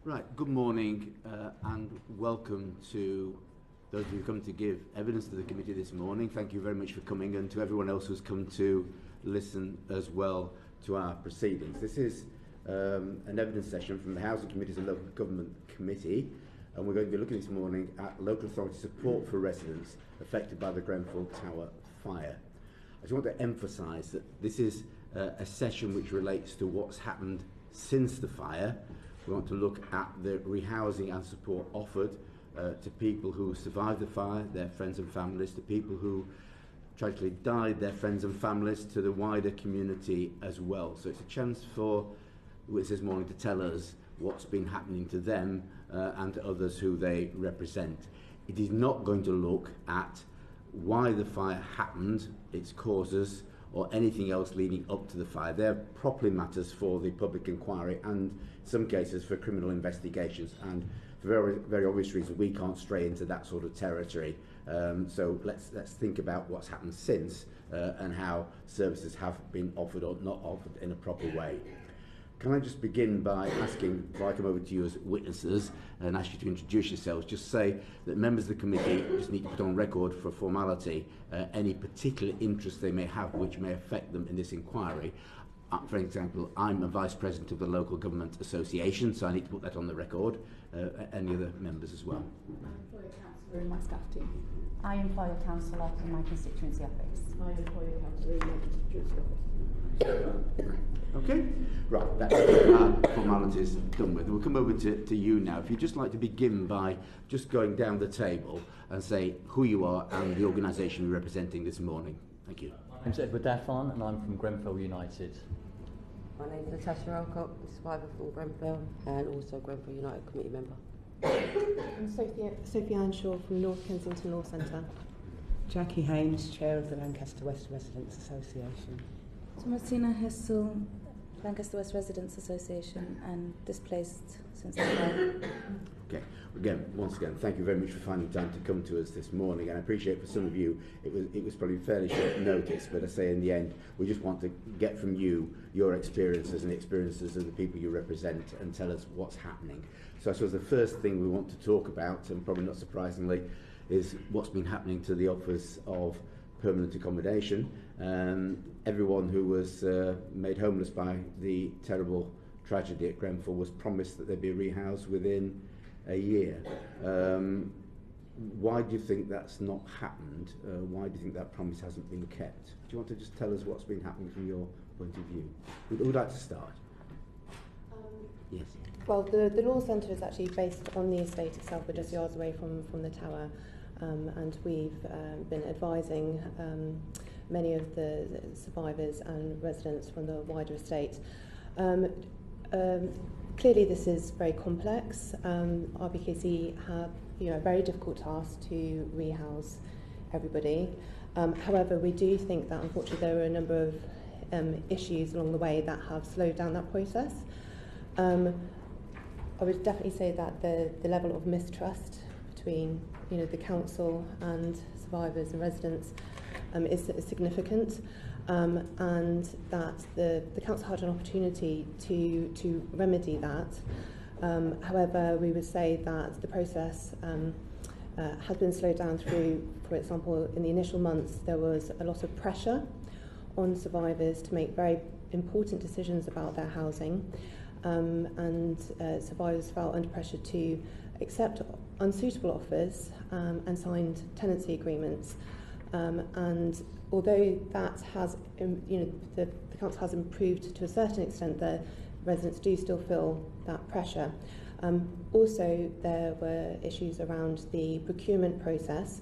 Right, good morning and welcome to those who have come to give evidence to the committee this morning. Thank you very much for coming, and to everyone else who's come to listen as well to our proceedings. This is an evidence session from the Housing Committees and Local Government Committee, and we're going to be looking this morning at local authority support for residents affected by the Grenfell Tower fire. I just want to emphasise that this is a session which relates to what's happened since the fire. We want to look at the rehousing and support offered to people who survived the fire, their friends and families, to people who tragically died, their friends and families, to the wider community as well. So it's a chance for witnesses this morning to tell us what's been happening to them and to others who they represent. It is not going to look at why the fire happened, its causes, or anything else leading up to the fire. They're properly matters for the public inquiry and in some cases for criminal investigations, and for very, very obvious reasons we can't stray into that sort of territory. So let's think about what's happened since and how services have been offered or not offered in a proper way. Can I just begin by asking, before I come over to you as witnesses and ask you to introduce yourselves, just say that members of the committee just need to put on record for formality any particular interest they may have which may affect them in this inquiry. For example, I'm a Vice President of the Local Government Association, so I need to put that on the record. Any other members as well? I employ a councillor in my staff team. I employ a councillor in my constituency office. I employ a councillor in my constituency office. Okay, right, that's our formalities done with. We'll come over to you now. If you'd just like to begin by just going down the table and say who you are and the organisation you're representing this morning. Thank you. My name's Daffarn and I'm from Grenfell United. My name's Natasha, Elcock, survivor from Grenfell and also Grenfell United committee member. I'm Sophie Earnshaw from North Kensington Law Centre. Jacqui, Haynes, Chair of the Lancaster West Residents Association. Tomassina, Hessel, Lancaster West Residents Association, and displaced since the fire. Okay, once again, thank you very much for finding time to come to us this morning, and I appreciate for some of you it was probably fairly short notice, but I say in the end we just want to get from you your experiences and the experiences of the people you represent and tell us what's happening. So I suppose the first thing we want to talk about, and probably not surprisingly, is what's been happening to the Office of Permanent Accommodation. Everyone who was made homeless by the terrible tragedy at Grenfell was promised that they'd be rehoused within a year. Why do you think that's not happened? Why do you think that promise hasn't been kept? Do you want to just tell us what's been happening from your point of view? Who would like to start? Yes. Well, the law centre is actually based on the estate itself. We're just yards away from the tower, and we've been advising many of the survivors and residents from the wider estate. Clearly this is very complex. RBKC have a very difficult task to rehouse everybody. However, we do think that unfortunately there are a number of issues along the way that have slowed down that process. I would definitely say that the level of mistrust between the council and survivors and residents is significant, and that the council had an opportunity to remedy that. However, we would say that the process has been slowed down through, for example, in the initial months there was a lot of pressure on survivors to make very important decisions about their housing, and survivors felt under pressure to accept unsuitable offers and signed tenancy agreements. And although that has, the council has improved to a certain extent, the residents do still feel that pressure. Also, there were issues around the procurement process.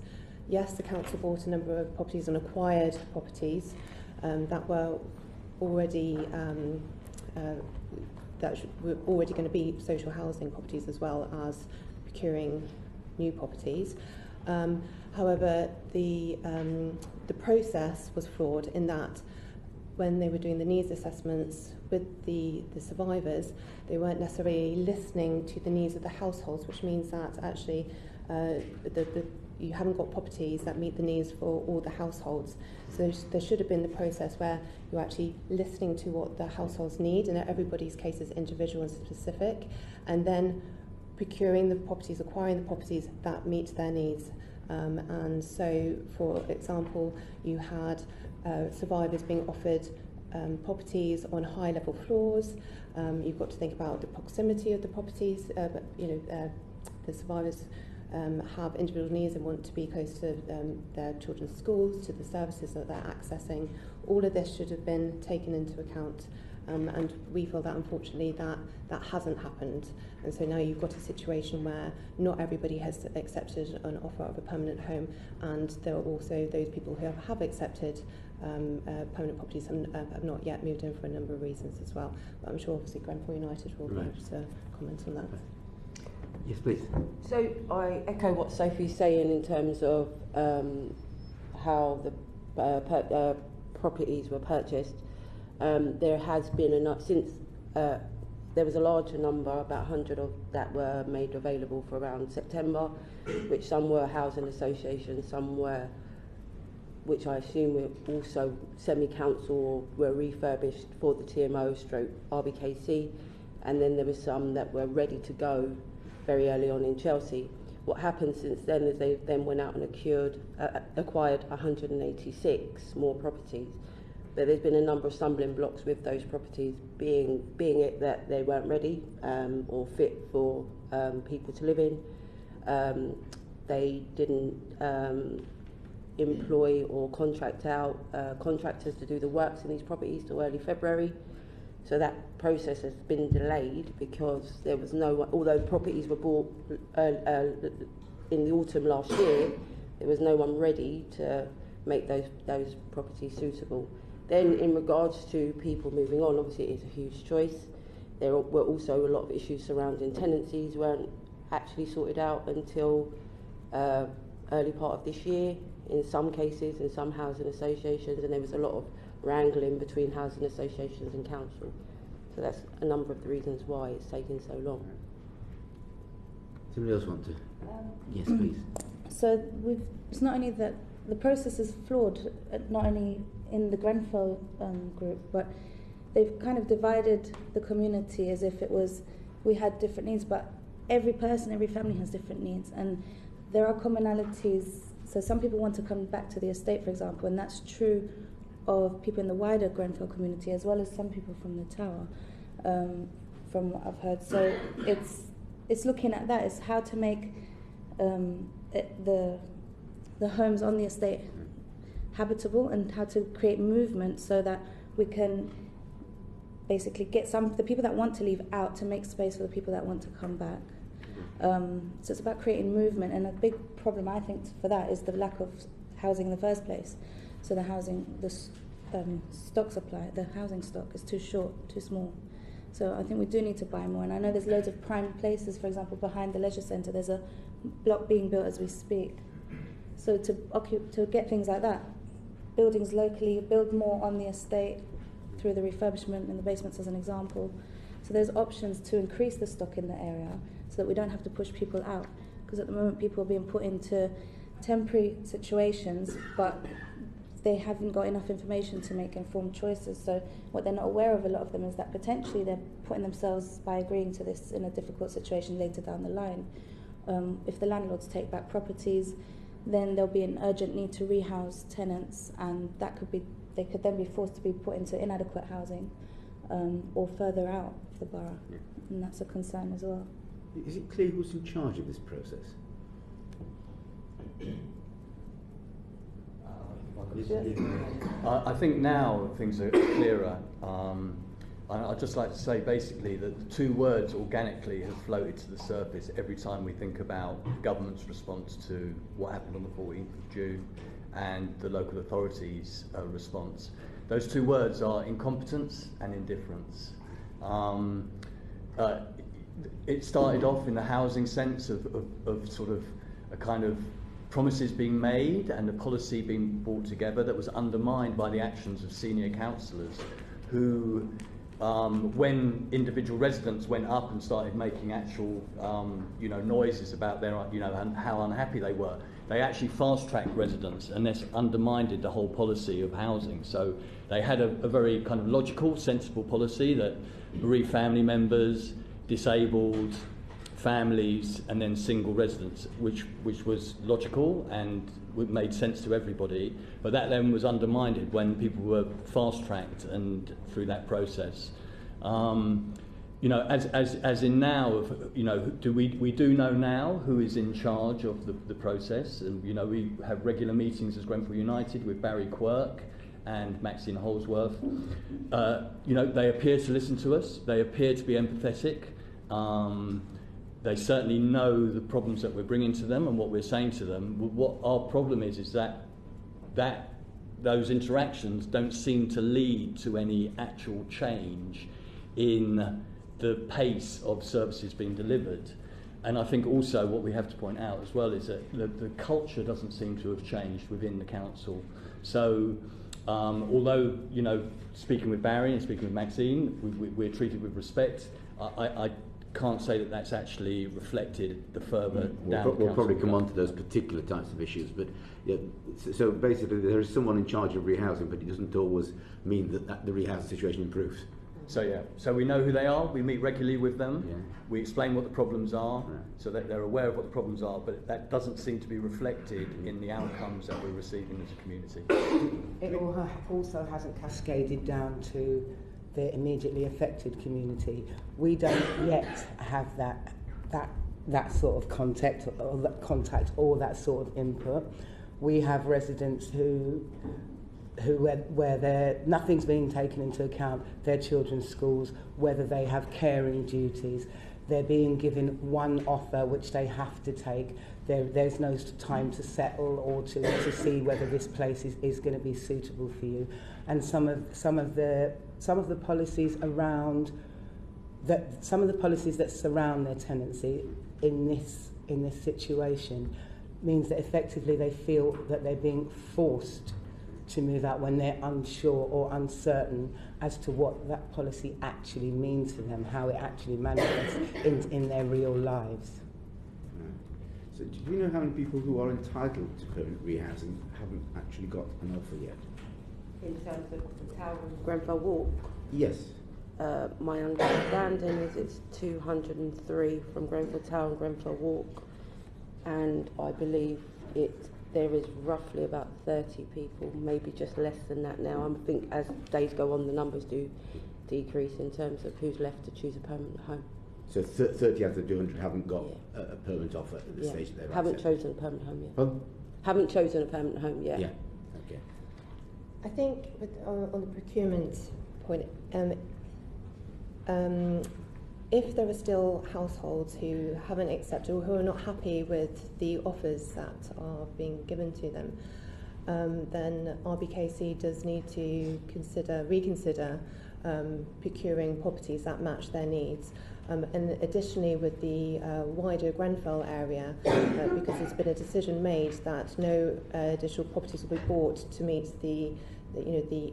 Yes, the council bought a number of properties and acquired properties that were already were already going to be social housing properties, as well as procuring new properties. However, the process was flawed in that when they were doing the needs assessments with the survivors, they weren't necessarily listening to the needs of the households, which means that actually you haven't got properties that meet the needs for all the households. So there should have been the process where you're actually listening to what the households need, and everybody's case is individual and specific, and then procuring the properties, acquiring the properties that meet their needs. And so, for example, you had survivors being offered properties on high-level floors. You've got to think about the proximity of the properties, but the survivors have individual needs and want to be close to their children's schools, to the services that they're accessing. All of this should have been taken into account, and we feel that unfortunately that hasn't happened. And so now you've got a situation where not everybody has accepted an offer of a permanent home, and there are also those people who have accepted permanent properties and have not yet moved in for a number of reasons as well. But I'm sure obviously Grenfell United will be able to comment on that. Yes, please. So I echo what Sophie's saying in terms of how the properties were purchased. There has been enough since there was a larger number, about 100 of that were made available for around September, which some were housing associations, some were, which I assume were also semi-council or were refurbished for the TMO stroke RBKC, and then there were some that were ready to go very early on in Chelsea. What happened since then is they then went out and acquired 186 more properties. But there's been a number of stumbling blocks with those properties, being it that they weren't ready or fit for people to live in. They didn't employ or contract out contractors to do the works in these properties till early February. So that process has been delayed because there was no one, although properties were bought in the autumn last year, there was no one ready to make those properties suitable. Then in regards to people moving on, obviously it is a huge choice. There were also a lot of issues surrounding tenancies weren't actually sorted out until early part of this year in some cases, in some housing associations, and there was a lot of wrangling between housing associations and council. So that's a number of the reasons why it's taking so long. Somebody else want to? Yes, please. So it's not only that the process is flawed, not only in the Grenfell group, but they've kind of divided the community as if it was, we had different needs, but every person, every family has different needs, and there are commonalities. So some people want to come back to the estate, for example, and that's true of people in the wider Grenfell community as well as some people from the Tower, from what I've heard. So it's looking at that, is how to make the homes on the estate habitable, and how to create movement so that we can basically get the people that want to leave out to make space for the people that want to come back. So it's about creating movement, and a big problem I think for that is the lack of housing in the first place. So the stock supply, the housing stock is too short, too small. So I think we do need to buy more, and I know there's loads of prime places, for example, behind the leisure centre, there's a block being built as we speak. So to get things like that, buildings locally, build more on the estate through the refurbishment in the basements as an example. So there's options to increase the stock in the area so that we don't have to push people out, because at the moment people are being put into temporary situations, but they haven't got enough information to make informed choices. So what they're not aware of, a lot of them, is that potentially they're putting themselves, by agreeing to this, in a difficult situation later down the line. If the landlords take back properties, then there'll be an urgent need to rehouse tenants, and that could be, they could then be forced to be put into inadequate housing or further out of the borough, and that's a concern as well. Is it clear who's in charge of this process? I think now things are clearer. I'd just like to say basically that the two words organically have floated to the surface every time we think about the government's response to what happened on the 14th of June and the local authorities' response. Those two words are incompetence and indifference. It started off in the housing sense of sort of a kind of promises being made and a policy being brought together that was undermined by the actions of senior councillors who when individual residents went up and started making actual, noises about their, and how unhappy they were, they actually fast-tracked residents, and this undermined the whole policy of housing. So they had a very kind of logical, sensible policy that bereaved family members, disabled families, and then single residents, which was logical and made sense to everybody. But that then was undermined when people were fast-tracked and through that process. As in now, we do know now who is in charge of the process, and we have regular meetings as Grenfell United with Barry Quirk and Maxine Holsworth. They appear to listen to us. They appear to be empathetic. They certainly know the problems that we're bringing to them and what we're saying to them. What our problem is that those interactions don't seem to lead to any actual change in the pace of services being delivered. And I think also what we have to point out as well is that the culture doesn't seem to have changed within the council. So although, speaking with Barry and speaking with Maxine, we're treated with respect, I can't say that that's actually reflected the further down. We'll probably come on to those particular types of issues, but so basically there is someone in charge of rehousing, but it doesn't always mean that the rehousing situation improves. So we know who they are, we meet regularly with them, Yeah. we explain what the problems are, Right. so that they're aware of what the problems are, but that doesn't seem to be reflected in the outcomes that we're receiving as a community. It also hasn't cascaded down to the immediately affected community. We don't yet have that sort of contact or that sort of input. We have residents who where nothing's being taken into account, their children's schools, whether they have caring duties. They're being given one offer which they have to take. There's no time to settle or to see whether this place is going to be suitable for you. And some of the policies around that, some of the policies that surround their tenancy in this situation means that effectively they feel that they're being forced to move out when they're unsure or uncertain as to what that policy actually means for them, how it actually manifests in their real lives. So do you know how many people who are entitled to permanent rehousing haven't actually got an offer yet? In terms of the tower of Grenfell Walk, Yes. my understanding is it's 203 from Grenfell Tower and Grenfell Walk, and I believe there is roughly about 30 people, maybe just less than that now. I think as days go on, the numbers do decrease in terms of who's left to choose a permanent home. So 30 out of 200 haven't got a permanent offer at the stage that they're Haven't accepted. chosen a permanent home yet. Pardon? Haven't chosen a permanent home yet. Yeah. Okay. I think on the procurement point, if there are still households who haven't accepted or who are not happy with the offers that are being given to them, then RBKC does need to reconsider procuring properties that match their needs. And additionally, with the wider Grenfell area, because there's been a decision made that no additional properties will be bought to meet the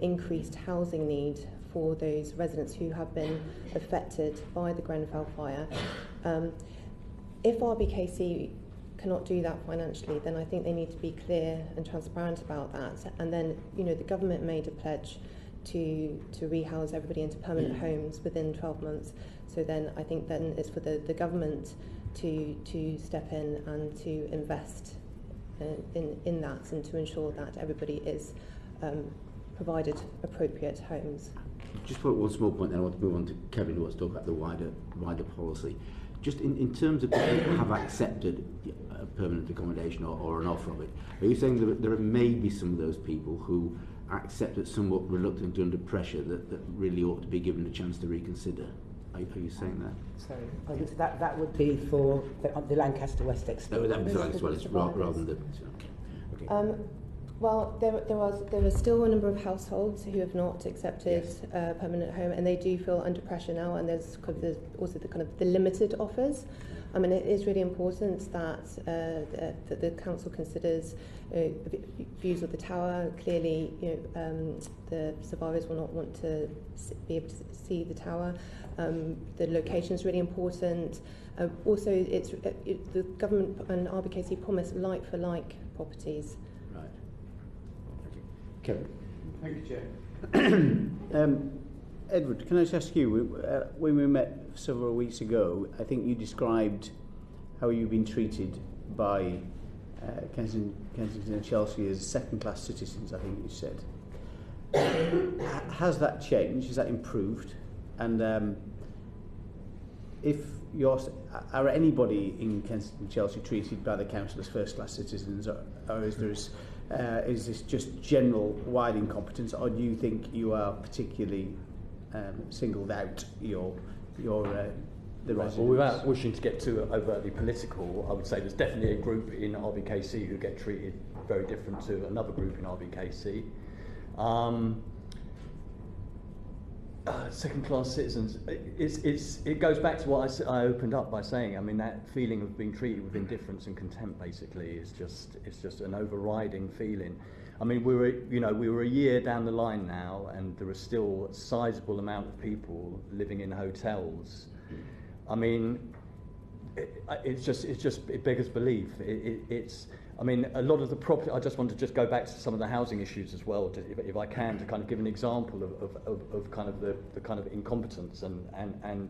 increased housing need for those residents who have been affected by the Grenfell fire. If RBKC cannot do that financially, then I think they need to be clear and transparent about that. And then, the government made a pledge to rehouse everybody into permanent homes within 12 months. So then I think then it's for the government to step in and to invest in that and to ensure that everybody is provided appropriate homes. Just put one small point, then I want to move on to Kevin, who wants to talk about the wider policy. Just in terms of people who have accepted a permanent accommodation or an offer of it, are you saying that there may be some of those people who accept it somewhat reluctant under pressure that really ought to be given a chance to reconsider? Are you saying that? So that would be for the Lancaster West extension. No, that would be as well as rather than the... Okay. Well, there are still a number of households who have not accepted a permanent home, and they do feel under pressure now. And there's also the limited offers. I mean, it is really important that that the council considers views of the tower. Clearly, the survivors will not want to be able to see the tower. The location is really important. Also, the government and RBKC promise like-for-like properties. Right. Kevin. Thank you, Chair. Edward, can I just ask you, when we met several weeks ago, I think you described how you've been treated by Kensington and Chelsea as second-class citizens, I think you said. Has that changed? Has that improved? And are anybody in Kensington and Chelsea treated by the council as first-class citizens, or is this just general wide incompetence, or do you think you are particularly singled out the residents? Well, without wishing to get too overtly political, I would say there's definitely a group in RBKC who get treated very different to another group in RBKC. Second-class citizens, it goes back to what I opened up by saying. I mean, that feeling of being treated with indifference and contempt, basically, it's just an overriding feeling. I mean, we were a year down the line now, and there are still a sizable amount of people living in hotels. I mean, it beggars belief. I mean, a lot of the property. I just want to go back to some of the housing issues as well, if I can, to kind of give an example of kind of the kind of incompetence and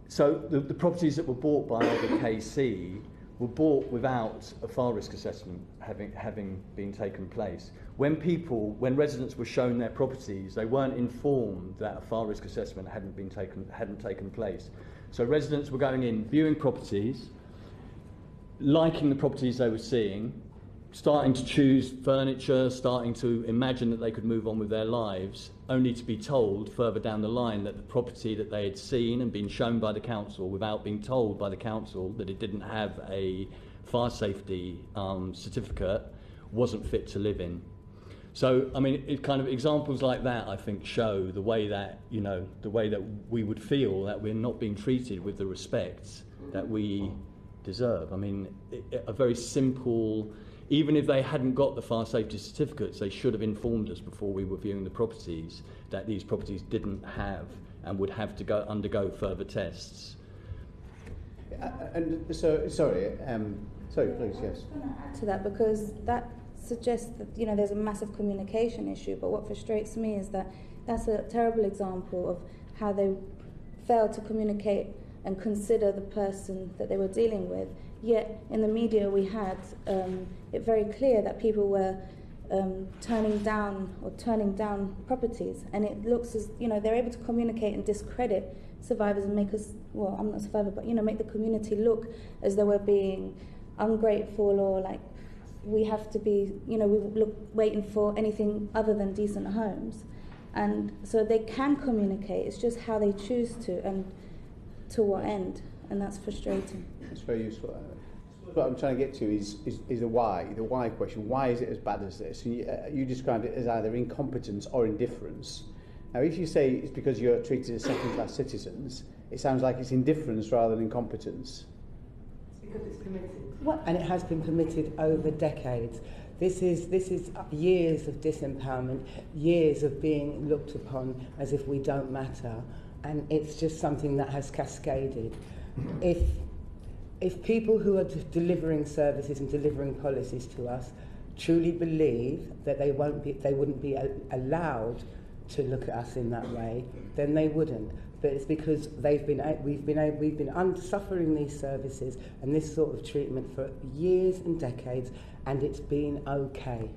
so the properties that were bought by RBKC were bought without a fire risk assessment having been taken place. When residents were shown their properties, they weren't informed that a fire risk assessment hadn't taken place. So residents were going in, viewing properties, liking the properties they were seeing, starting to choose furniture, starting to imagine that they could move on with their lives, only to be told further down the line that the property that they had seen and been shown by the council, without being told by the council that it didn't have a fire safety certificate, wasn't fit to live in. So, I mean, it kind of examples like that, I think, show the way that, the way that we would feel that we're not being treated with the respect that we deserve. I mean, a very simple, even if they hadn't got the fire safety certificates, they should have informed us before we were viewing the properties that these properties didn't have and would have to undergo further tests. And so, sorry, please, yes. I'm going to add to that, because that suggests that there's a massive communication issue. But what frustrates me is that that's a terrible example of how they failed to communicate and consider the person that they were dealing with. Yet in the media we had it very clear that people were turning down properties, and it looks as they're able to communicate and discredit survivors and make us, well, I'm not a survivor, but make the community look as though we're being ungrateful, or like we have to be, we look waiting for anything other than decent homes. And so they can communicate, it's just how they choose to and to what end, and that's frustrating. That's very useful. What I'm trying to get to is the why question. Why is it as bad as this? You described it as either incompetence or indifference. Now, if you say it's because you're treated as second-class citizens, it sounds like it's indifference rather than incompetence. It's because it's permitted. And it has been permitted over decades. This is years of disempowerment, years of being looked upon as if we don't matter, and it's just something that has cascaded. If people who are delivering services and delivering policies to us truly believe that they wouldn't be allowed to look at us in that way, then they wouldn't. But it's because we've been suffering these services and this sort of treatment for years and decades, and it's been okay.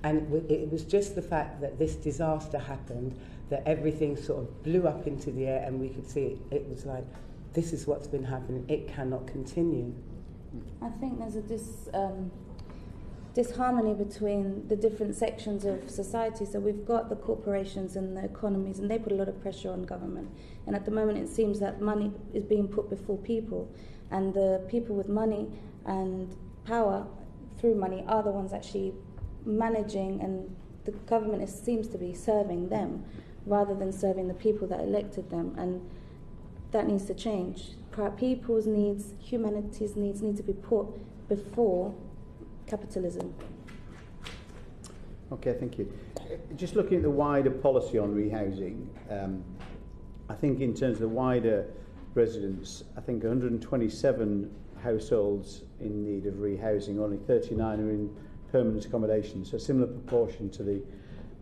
And it was just the fact that this disaster happened that everything sort of blew up into the air, and we could see it was like, this is what's been happening, it cannot continue. I think there's a disharmony between the different sections of society. So we've got the corporations and the economies, and they put a lot of pressure on government. And at the moment it seems that money is being put before people, and the people with money and power through money are the ones actually managing, and the government seems to be serving them rather than serving the people that elected them, and that needs to change. People's needs, humanity's needs need to be put before capitalism. Okay, thank you. Just looking at the wider policy on rehousing, I think in terms of the wider residents, I think 127 households in need of rehousing, only 39 are in permanent accommodation, so a similar proportion to the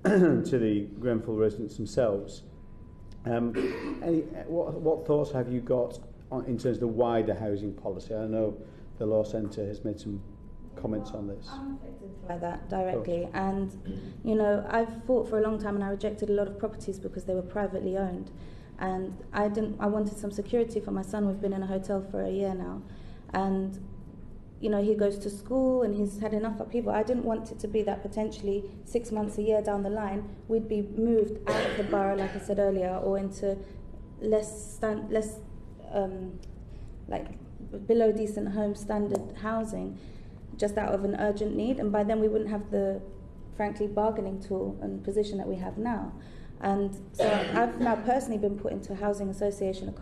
to the Grenfell residents themselves. What thoughts have you got in terms of the wider housing policy? I know the Law Centre has made some comments on this. I'm affected by that directly, and you know, I've fought for a long time, and I rejected a lot of properties because they were privately owned, and I wanted some security for my son. We've been in a hotel for a year now, and you know, he goes to school and he's had enough upheaval. I didn't want it to be that potentially 6 months, a year down the line, we'd be moved out of the borough, like I said earlier, or into less like below decent home standard housing, just out of an urgent need. And by then we wouldn't have the, frankly, bargaining tool and position that we have now. And so I've now personally been put into a housing association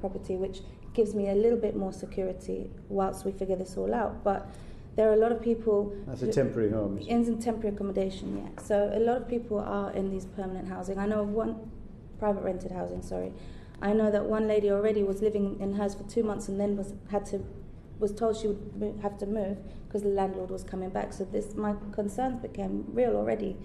property, which gives me a little bit more security whilst we figure this all out. But there are a lot of people... That's a temporary home, isn't it? In temporary accommodation, yeah. So a lot of people are in these permanent housing. I know of one... private rented housing, sorry. I know that one lady already was living in hers for 2 months and then was told she would have to move because the landlord was coming back. So my concerns became real already.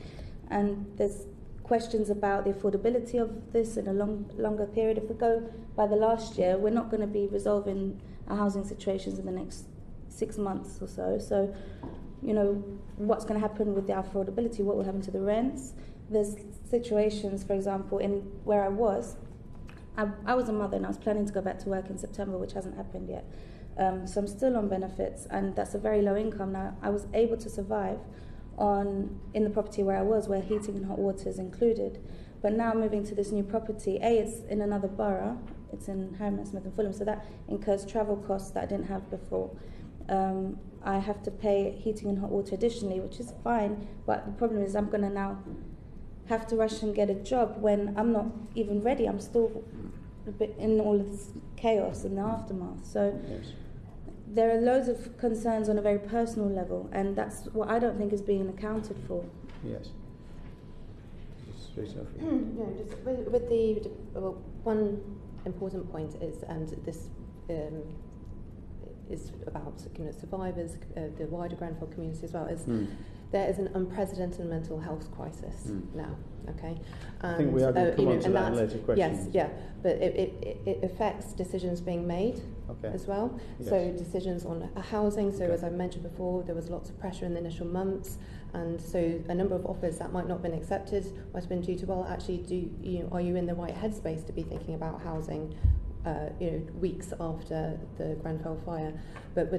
And there's questions about the affordability of this in a longer period. If we go by the last year, we're not going to be resolving our housing situations in the next 6 months or so. So, you know, what's going to happen with the affordability? What will happen to the rents? There's situations, for example, in where I was a mother and I was planning to go back to work in September, which hasn't happened yet. So I'm still on benefits, and that's a very low income. Now, I was able to survive in the property where I was, where heating and hot water is included. But now moving to this new property, it's in another borough, it's in Hammersmith and Fulham, so that incurs travel costs that I didn't have before. I have to pay heating and hot water additionally, which is fine, but the problem is I'm going to now have to rush and get a job when I'm not even ready. I'm still a bit in all of this chaos and the aftermath. So yes. There are loads of concerns on a very personal level, and that's what I don't think is being accounted for. Yes. No, just with the one important point is, and this is about survivors, the wider Grenfell community as well, is there is an unprecedented mental health crisis now. Okay, and, I think we are going to come on to that in later questions. Yes, yeah, but it affects decisions being made as well. Yes. So decisions on housing. So as I mentioned before, there was lots of pressure in the initial months, and so a number of offers that might not have been accepted might have been due to, well, actually, are you in the right headspace to be thinking about housing? Weeks after the Grenfell fire, but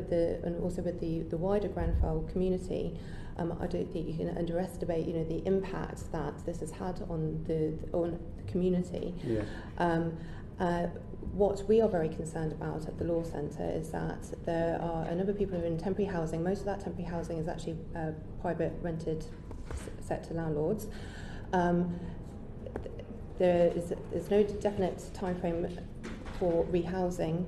also with the wider Grenfell community, I don't think you can underestimate the impact that this has had on the community. Yeah. What we are very concerned about at the Law Centre is that there are a number of people who are in temporary housing. Most of that temporary housing is actually private rented sector landlords. There's no definite time frame for rehousing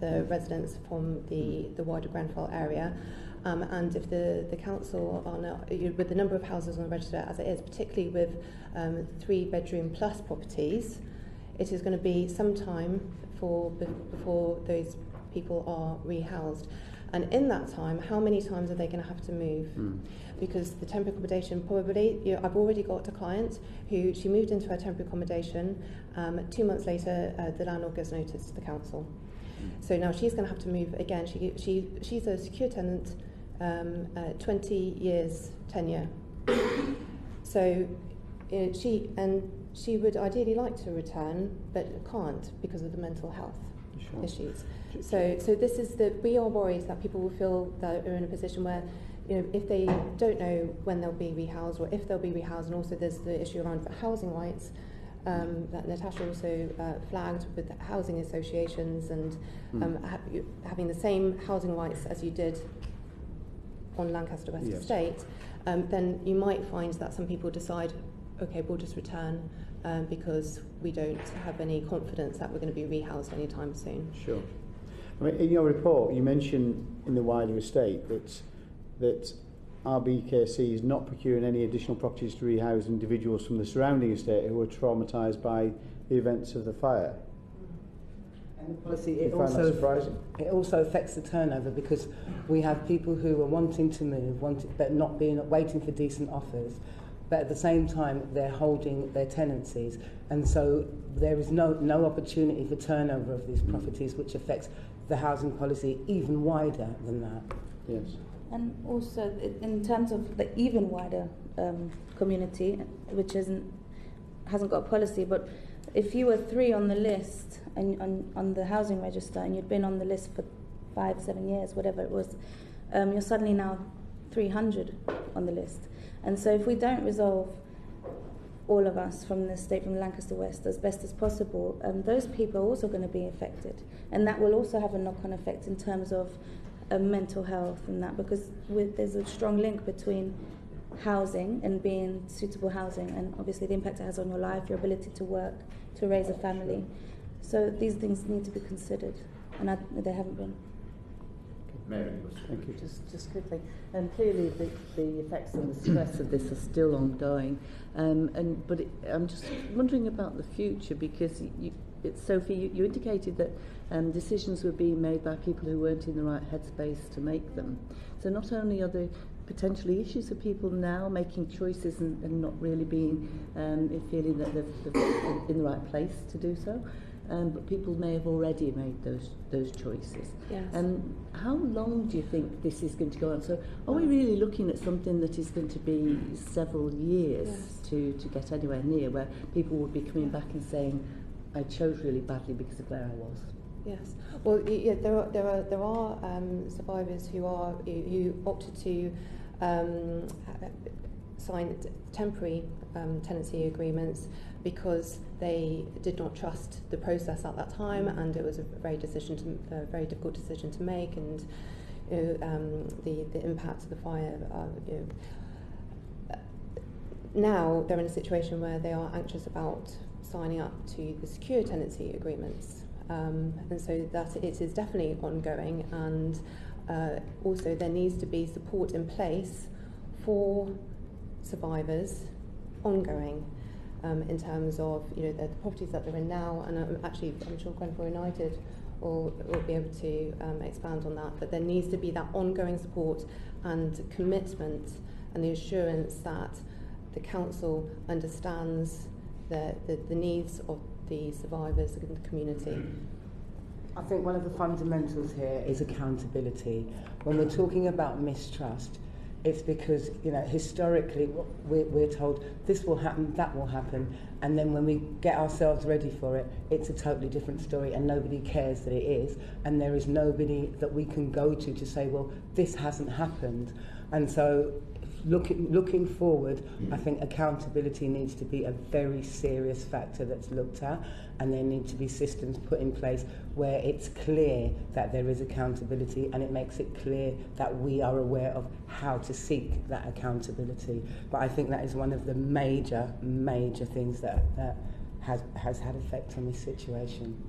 the residents from the wider Grenfell area, and if the council are now, with the number of houses on the register as it is, particularly with 3-bedroom plus properties, it is going to be some time before those people are rehoused. And in that time, how many times are they going to have to move? Because the temporary accommodation probably, I've already got a client who, she moved into her temporary accommodation, 2 months later the landlord gives notice to the council. So now she's going to have to move again. She's a secure tenant, 20 years tenure. So she would ideally like to return, but can't because of the mental health issues. So this is we are worried that people will feel that are in a position where, if they don't know when they'll be rehoused or if they'll be rehoused, and also there's the issue around housing rights that Natasha also flagged with the housing associations and having the same housing rights as you did on Lancaster West Estate, then you might find that some people decide, okay, we'll just return because we don't have any confidence that we're going to be rehoused anytime soon. Sure. I mean, in your report, you mention in the wider estate that RBKC is not procuring any additional properties to rehouse individuals from the surrounding estate who were traumatised by the events of the fire. And the policy, it also affects the turnover, because we have people who are wanting to move, but not waiting for decent offers, but at the same time they're holding their tenancies, and so there is no opportunity for turnover of these properties, which affects the housing policy even wider than that. Yes. And also in terms of the even wider community, which hasn't got a policy, but if you were 3 on the list and on the housing register, and you'd been on the list for 5-7 years, whatever it was, you're suddenly now 300 on the list. And so if we don't resolve, all of us from the state, from Lancaster West, as best as possible, those people are also going to be affected, and that will also have a knock-on effect in terms of mental health and that, because there's a strong link between housing and being suitable housing, and obviously the impact it has on your life, your ability to work, to raise a family. So these things need to be considered, and they haven't been. Mary, thank you. Just quickly, clearly the effects and the stress of this are still ongoing, but I'm just wondering about the future, because Sophie, you indicated that decisions were being made by people who weren't in the right headspace to make them. So not only are there potentially issues of people now making choices and not really being feeling that they're in the right place to do so, but people may have already made those choices. Yes. How long do you think this is going to go on? So are we really looking at something that is going to be several years to get anywhere near, where people would be coming back and saying, I chose really badly because of where I was? Yes. Well, yeah, there are survivors who opted to sign temporary tenancy agreements because they did not trust the process at that time, and it was a very difficult decision to make, and the impact of the fire. Now they're in a situation where they are anxious about signing up to the secure tenancy agreements, and so that it is definitely ongoing, and also there needs to be support in place for survivors ongoing, in terms of the properties that they're in now, and I'm sure Grenfell United will be able to expand on that, but there needs to be that ongoing support and commitment and the assurance that the council understands the needs of the survivors in the community. I think one of the fundamentals here is accountability. When we're talking about mistrust, it's because historically we're told this will happen, that will happen, and then when we get ourselves ready for it, it's a totally different story, and nobody cares that it is, and there is nobody that we can go to say, well, this hasn't happened. And so looking forward, I think accountability needs to be a very serious factor that's looked at, and there need to be systems put in place where it's clear that there is accountability, and it makes it clear that we are aware of how to seek that accountability. But I think that is one of the major things that has had effect on this situation,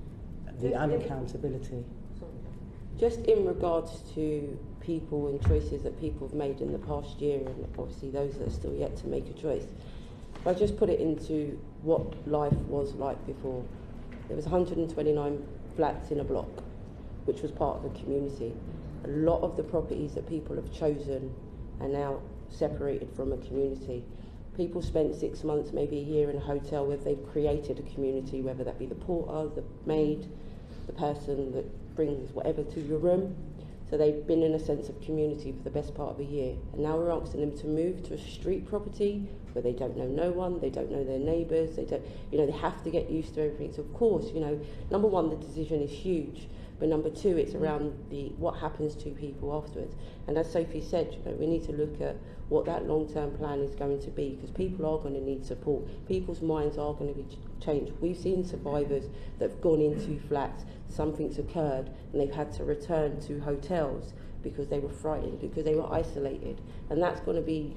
the unaccountability. Just in regards to people and choices that people have made in the past year, and obviously those that are still yet to make a choice, if I just put it into what life was like before, there was 129 flats in a block, which was part of a community. A lot of the properties that people have chosen are now separated from a community. People spent 6 months, maybe a year in a hotel where they've created a community, whether that be the porter, the maid, the person that brings whatever to your room. So they've been in a sense of community for the best part of a year. And now we're asking them to move to a street property where they don't know no one, they don't know their neighbours, they don't, they have to get used to everything. So of course, number one, the decision is huge. But number two, it's around what happens to people afterwards. And as Sophie said, we need to look at what that long-term plan is going to be, because people are going to need support. People's minds are going to be changed. We've seen survivors that have gone into flats, something's occurred, and they've had to return to hotels because they were frightened, because they were isolated. And that's going to be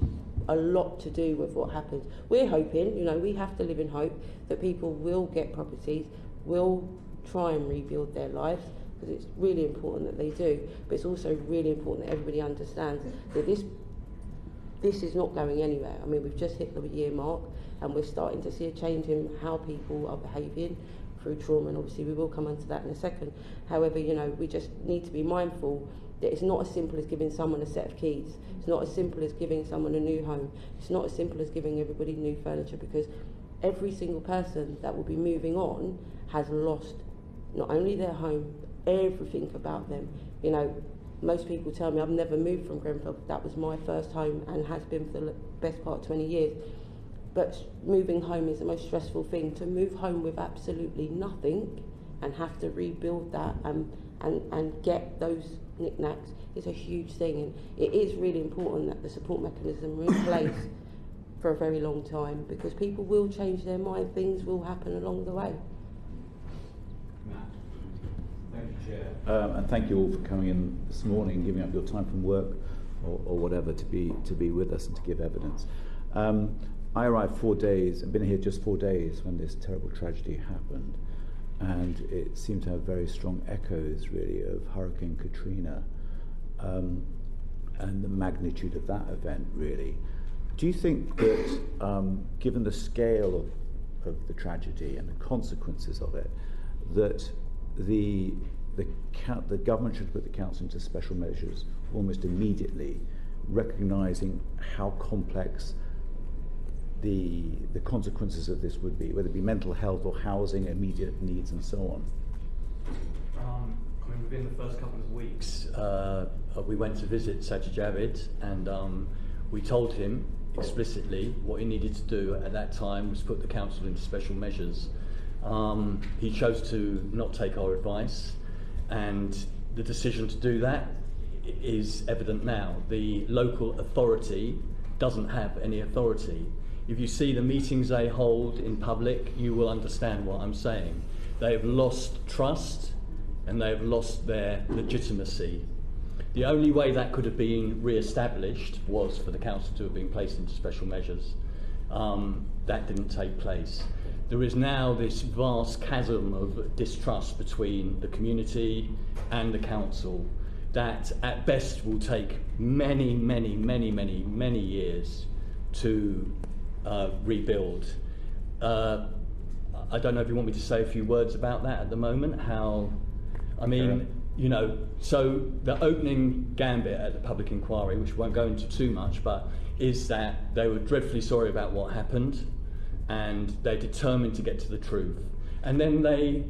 a lot to do with what happens. We're hoping, you know, we have to live in hope that people will get properties, will try and rebuild their lives, because it's really important that they do. But it's also really important that everybody understands that this is not going anywhere. I mean, we've just hit the year mark, and we're starting to see a change in how people are behaving through trauma, and obviously we will come onto that in a second. However, you know, we just need to be mindful that it's not as simple as giving someone a set of keys. It's not as simple as giving someone a new home. It's not as simple as giving everybody new furniture, because every single person that will be moving on has lost not only their home, everything about them. You know, most people tell me I've never moved from Grenfell. That was my first home and has been for the best part of 20 years. But moving home is the most stressful thing. To move home with absolutely nothing and have to rebuild that and get those knickknacks is a huge thing. And it is really important that the support mechanism are in place for a very long time, because people will change their mind. Things will happen along the way. Thank you, Chair. And thank you all for coming in this morning, giving up your time from work or whatever to be with us and to give evidence. I arrived 4 days, I've been here just 4 days when this terrible tragedy happened, and it seemed to have very strong echoes, really, of Hurricane Katrina and the magnitude of that event, really. Do you think that, given the scale of the tragedy and the consequences of it, that the government should put the council into special measures almost immediately, recognising how complex the consequences of this would be, whether it be mental health or housing, immediate needs, and so on? I mean, within the first couple of weeks, we went to visit Sajid Javid, and we told him explicitly what he needed to do at that time was put the council into special measures. He chose to not take our advice, and the decision to do that is evident now. The local authority doesn't have any authority. If you see the meetings they hold in public, you will understand what I'm saying. They have lost trust and they have lost their legitimacy. The only way that could have been re-established was for the council to have been placed into special measures. That didn't take place. There is now this vast chasm of distrust between the community and the council that at best will take many years to rebuild. I don't know if you want me to say a few words about that at the moment. You know, so the opening gambit at the public inquiry, which we won't go into too much, but is that they were dreadfully sorry about what happened and they're determined to get to the truth. And then the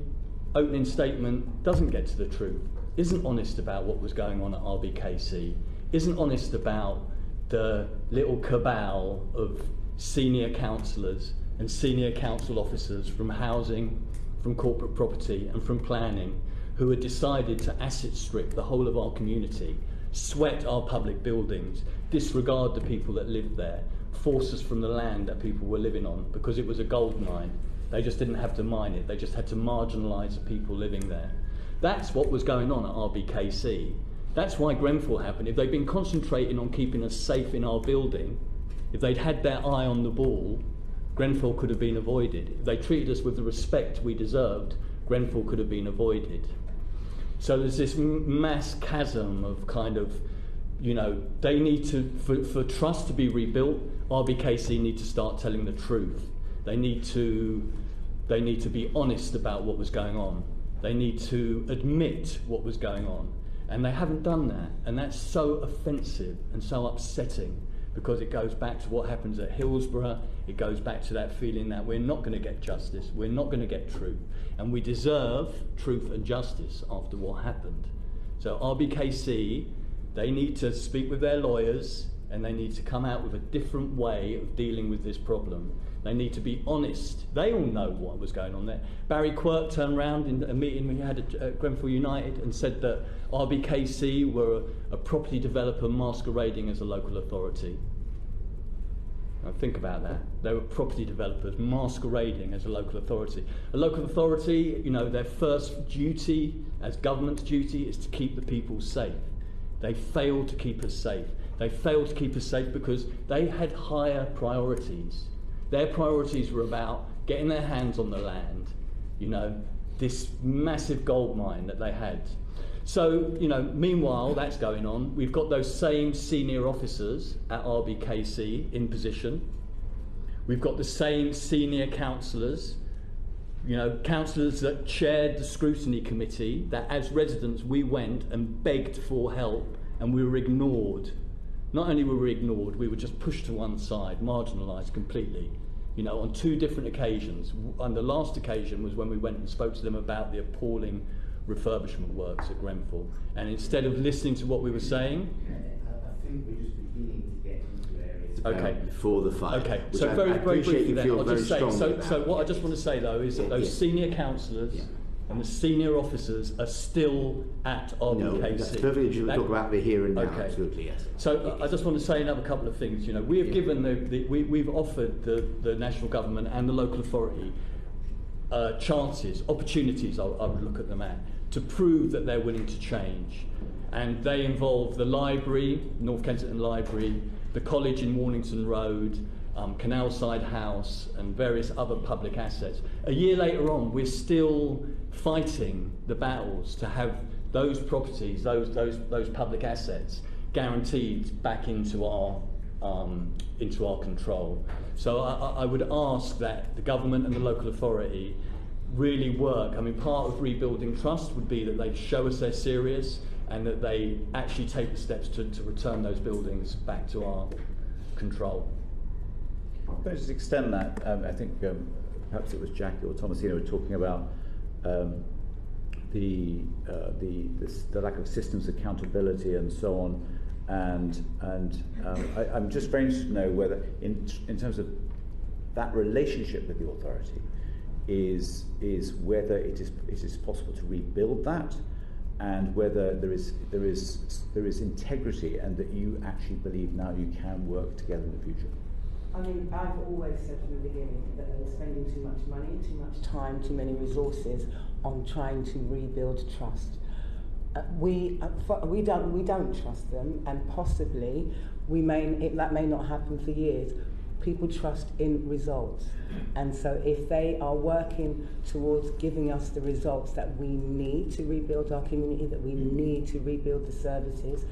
opening statement doesn't get to the truth, isn't honest about what was going on at RBKC, isn't honest about the little cabal of senior councillors and senior council officers from housing, from corporate property and from planning who had decided to asset strip the whole of our community, sweat our public buildings, disregard the people that lived there, force us from the land that people were living on because it was a gold mine. They just didn't have to mine it, they just had to marginalise the people living there. That's what was going on at RBKC. That's why Grenfell happened. If they'd been concentrating on keeping us safe in our building, if they'd had their eye on the ball, Grenfell could have been avoided. If they treated us with the respect we deserved, Grenfell could have been avoided. So there's this mass chasm of kind of, you know, they need to, for trust to be rebuilt, RBKC need to start telling the truth. They need to be honest about what was going on. They need to admit what was going on. And they haven't done that. And that's so offensive and so upsetting, because it goes back to what happens at Hillsborough. It goes back to that feeling that we're not going to get justice, we're not going to get truth, and we deserve truth and justice after what happened. So RBKC, they need to speak with their lawyers, and they need to come out with a different way of dealing with this problem. They need to be honest. They all know what was going on there. Barry Quirk turned around in a meeting we had at Grenfell United and said that RBKC were a property developer masquerading as a local authority. Now think about that. They were property developers masquerading as a local authority. A local authority, you know, their first duty as government's duty is to keep the people safe. They failed to keep us safe. They failed to keep us safe because they had higher priorities. Their priorities were about getting their hands on the land, you know, this massive gold mine that they had. So, you know, meanwhile that's going on, we've got those same senior officers at RBKC in position. We've got the same senior councillors, you know, councillors that chaired the scrutiny committee, that as residents we went and begged for help and we were ignored. Not only were we ignored, we were just pushed to one side, marginalised completely. You know, on 2 different occasions. And the last occasion was when we went and spoke to them about the appalling refurbishment works at Grenfell. And instead of listening to what we were saying... I think we're just beginning to get into areas okay. before the fight. Okay, so very briefly then, I'll just say, so what I just want to say though is that those senior councillors and the senior officers are still at RBKC. No, that's perfectly legitimate to talk about the here and now, okay. Absolutely, yes. So I just want to say another couple of things. You know, we have given we've offered the national government and the local authority chances, opportunities, I would look at them at, to prove that they're willing to change. And they involve the library, North Kensington Library, the college in Warnington Road, Canalside House, and various other public assets. A year later on, we're still fighting the battles to have those properties, those public assets, guaranteed back into our control. So I would ask that the government and the local authority really work. I mean, part of rebuilding trust would be that they show us they're serious and that they actually take the steps to return those buildings back to our control. Can I just extend that? I think perhaps it was Jacqui or Tomassina were talking about the lack of systems accountability and so on. And I'm just very interested to know whether, in terms of that relationship with the authority, is whether it is possible to rebuild that, and whether there is integrity, and that you actually believe now you can work together in the future. I mean, I've always said from the beginning that they were spending too much money, too much time, too many resources on trying to rebuild trust. We don't trust them, and possibly that may not happen for years. People trust in results, and so if they are working towards giving us the results that we need to rebuild our community, that we need to rebuild the services,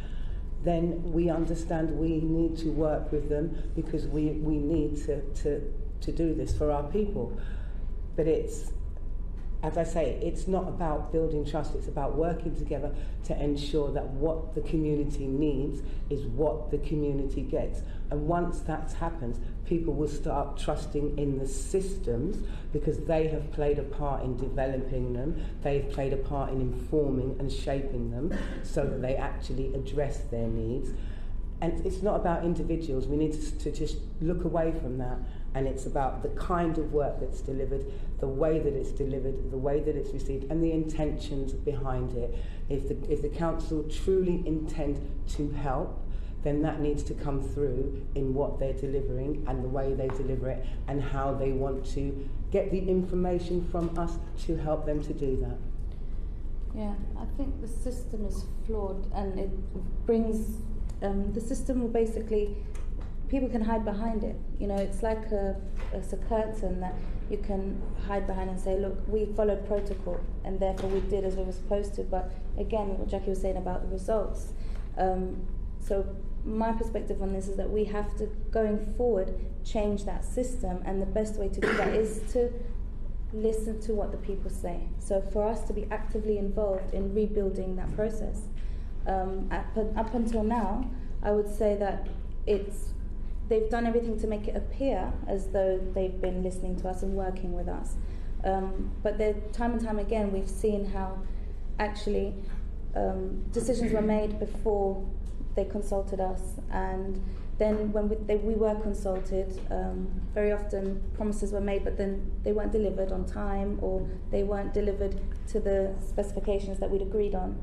then we understand we need to work with them, because we need to do this for our people. But it's, as I say, it's not about building trust, it's about working together to ensure that what the community needs is what the community gets. And once that happens, people will start trusting in the systems, because they have played a part in developing them, they've played a part in informing and shaping them so that they actually address their needs. And it's not about individuals, we need to just look away from that, and it's about the kind of work that's delivered, the way that it's delivered, the way that it's received, and the intentions behind it. If the council truly intend to help, then that needs to come through in what they're delivering and the way they deliver it, and how they want to get the information from us to help them to do that. Yeah, I think the system is flawed, and it brings the system will basically, people can hide behind it. You know, it's like a curtain that you can hide behind and say, look, we followed protocol and therefore we did as we were supposed to. But again, what Jacqui was saying about the results. So my perspective on this is that we have to, going forward, change that system, and the best way to do that is to listen to what the people say. So for us to be actively involved in rebuilding that process. Up until now, I would say that they've done everything to make it appear as though they've been listening to us and working with us. But time and time again, we've seen how actually decisions were made before they consulted us, and then when we were consulted, very often promises were made, but then they weren't delivered on time, or they weren't delivered to the specifications that we'd agreed on.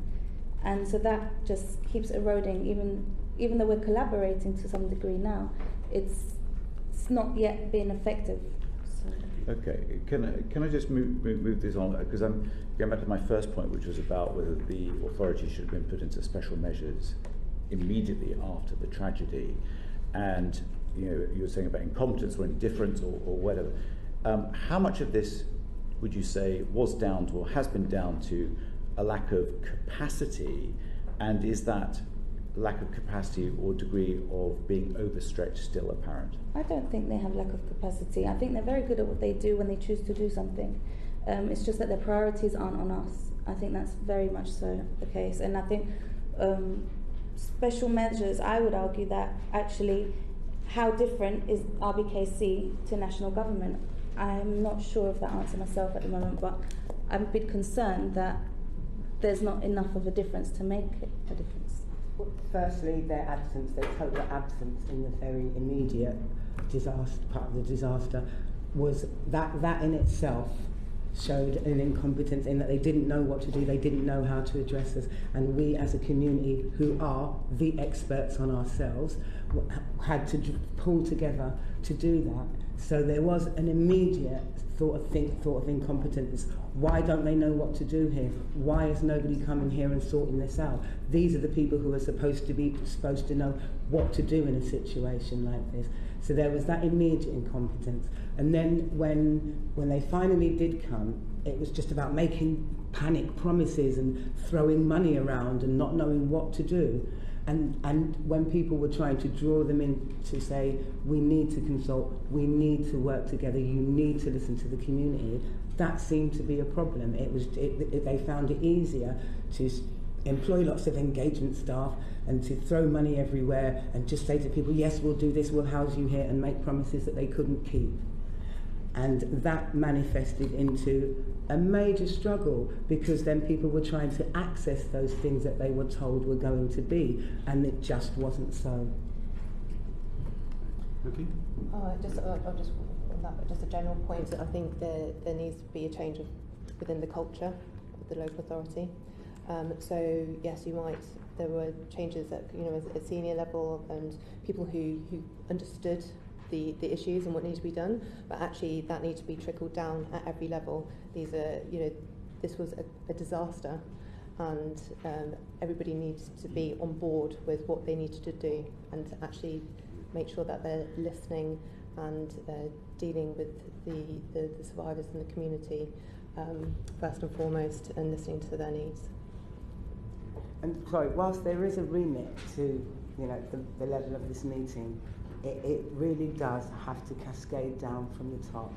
And so that just keeps eroding, even though we're collaborating to some degree now, it's not yet been effective. So. Okay, can I just move this on, because I'm going back to my first point, which was about whether the authority should have been put into special measures immediately after the tragedy, and you were saying about incompetence or indifference or whatever. How much of this would you say was down to, or has been down to, a lack of capacity, and is that lack of capacity or degree of being overstretched still apparent? I don't think they have lack of capacity. I think they're very good at what they do when they choose to do something. It's just that their priorities aren't on us. I think that's very much so the case. And I think special measures, I would argue that actually how different is RBKC to national government? I'm not sure of that answer myself at the moment, but I'm a bit concerned that there's not enough of a difference to make a difference. Well, firstly, their absence, their total absence in the very immediate disaster, part of the disaster, was that in itself showed an incompetence in that they didn't know what to do, they didn't know how to address us, and we as a community who are the experts on ourselves had to pull together to do that. So there was an immediate thought of incompetence. Why don't they know what to do here? Why is nobody coming here and sorting this out? These are the people who are supposed to know what to do in a situation like this. So there was that immediate incompetence. And then when they finally did come, it was just about making panic promises and throwing money around and not knowing what to do. And when people were trying to draw them in to say, we need to consult, we need to work together, you need to listen to the community, that seemed to be a problem. They found it easier to employ lots of engagement staff and to throw money everywhere and just say to people, yes, we'll do this, we'll house you here, and make promises that they couldn't keep. And that manifested into a major struggle, because then people were trying to access those things that they were told were going to be, and it just wasn't so. Okay. Just on that, just a general point. I think there needs to be a change within the culture of the local authority. So yes, there were changes at at senior level, and people who understood the issues and what needs to be done, but actually that needs to be trickled down at every level. These are, this was a disaster, and everybody needs to be on board with what they needed to do, and to actually make sure that they're listening and dealing with the survivors in the community first and foremost, and listening to their needs. And sorry, whilst there is a remit to the level of this meeting, it really does have to cascade down from the top.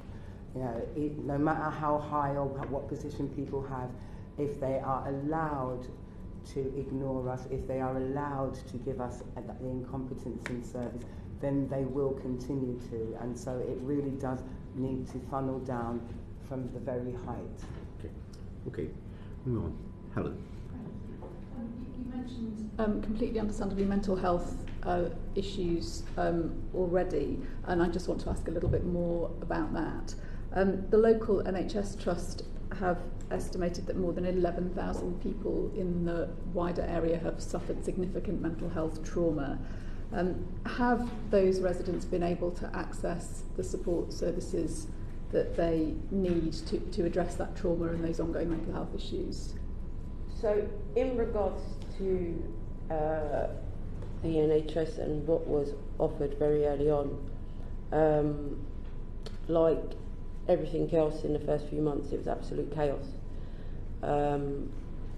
No matter how high or what position people have, if they are allowed to ignore us, if they are allowed to give us the incompetence in service, then they will continue to. And so it really does need to funnel down from the very height. Okay. Move on. Helen. You mentioned completely understandably mental health issues already, and I just want to ask a little bit more about that. The local NHS Trust have estimated that more than 11,000 people in the wider area have suffered significant mental health trauma. Have those residents been able to access the support services that they need to address that trauma and those ongoing mental health issues? So in regards to the NHS and what was offered very early on, like everything else in the first few months, it was absolute chaos.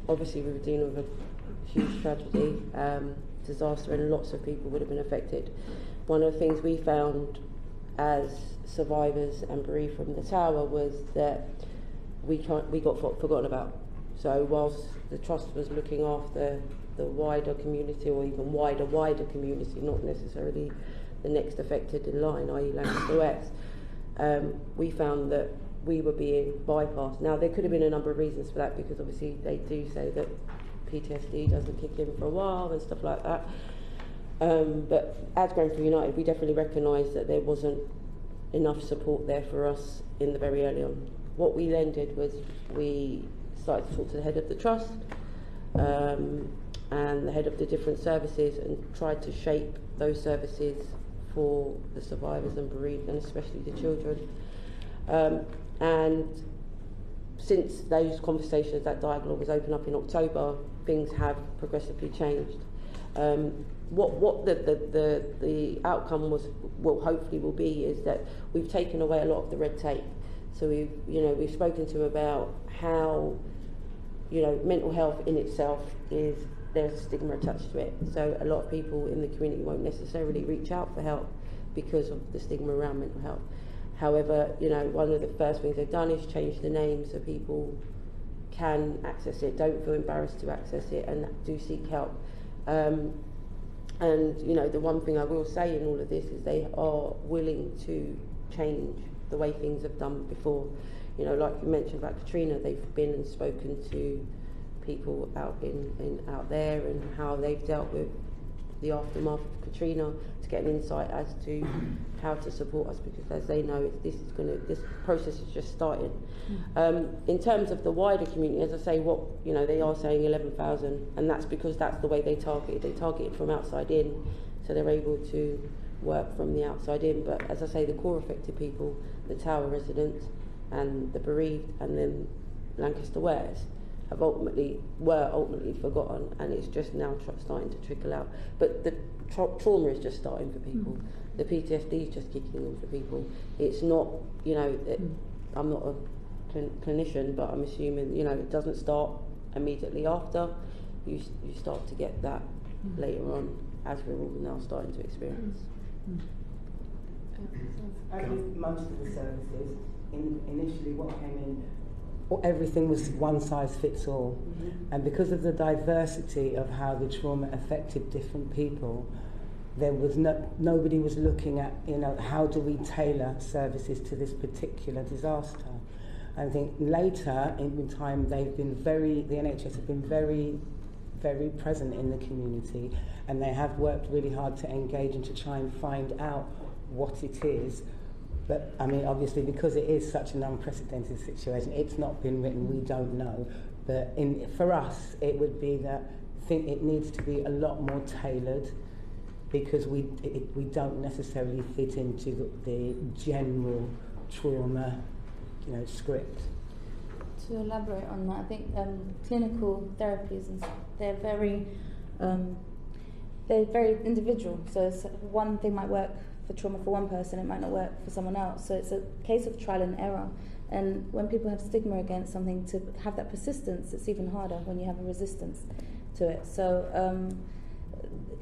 Obviously we were dealing with a huge tragedy, disaster, and lots of people would have been affected. One of the things we found as survivors and bereaved from the tower was that we got forgotten about. So whilst the Trust was looking after the wider community, or even wider community, not necessarily the next affected in line, i.e. Lancaster West, we found that we were being bypassed. Now there could have been a number of reasons for that, because obviously they do say that PTSD doesn't kick in for a while and stuff like that. But as Grenfell United, we definitely recognised that there wasn't enough support there for us in the very early on. What we then did was we started to talk to the head of the Trust and the head of the different services, and tried to shape those services for the survivors and bereaved, and especially the children. And since those conversations, that dialogue was opened up in October, things have progressively changed. What the outcome hopefully will be is that we've taken away a lot of the red tape. So we've spoken to him about how, mental health in itself there's a stigma attached to it. So a lot of people in the community won't necessarily reach out for help because of the stigma around mental health. However, one of the first things they've done is change the name so people can access it, don't feel embarrassed to access it, and do seek help. And the one thing I will say in all of this is they are willing to change the way things have done before. Like you mentioned about Katrina, they've been and spoken to people out there and how they've dealt with the aftermath of Katrina to get an insight as to how to support us, because as they know, this process is just starting. In terms of the wider community, as I say, they are saying 11,000, and that's because that's the way they target. They target it from outside in, so they're able to work from the outside in. But as I say, the core affected people, the Tower residents, and the bereaved, and then Lancaster Wares, were ultimately forgotten, and it's just now starting to trickle out. But the trauma is just starting for people. The PTSD is just kicking in for people. It's not, I'm not a clinician, but I'm assuming, it doesn't start immediately after. You start to get that later on, as we're all now starting to experience. Most of the services, initially what came in, everything was one size fits all. And because of the diversity of how the trauma affected different people, there was nobody was looking at, how do we tailor services to this particular disaster. I think later in time, the NHS have been very, very present in the community, and they have worked really hard to engage and to try and find out what it is. But obviously, because it is such an unprecedented situation, it's not been written, we don't know. But for us, it would be that I think it needs to be a lot more tailored, because we don't necessarily fit into the general trauma, script. To elaborate on that, I think clinical therapies, they're very individual. So one thing might work for trauma for one person, it might not work for someone else. So it's a case of trial and error. And when people have stigma against something, to have that persistence, it's even harder when you have a resistance to it. So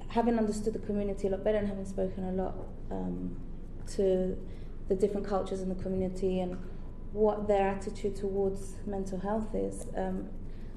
having understood the community a lot better and having spoken a lot to the different cultures in the community and what their attitude towards mental health is,